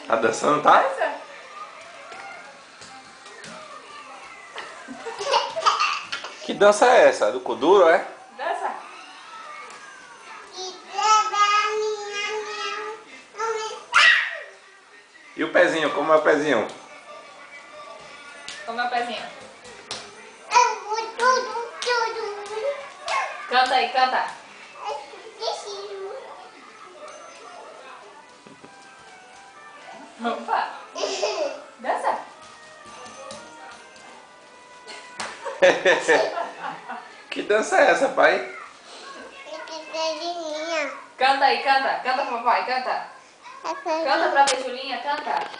Tá dançando, tá? Dança. Que dança é essa? Do Kuduro, é? Dança. E o pezinho, como é o pezinho? Como é o pezinho? Canta aí, canta. Opa. Dança. Que dança é essa, pai? Canta aí, canta. Canta, papai, canta. Canta pra ver, Julinha, canta.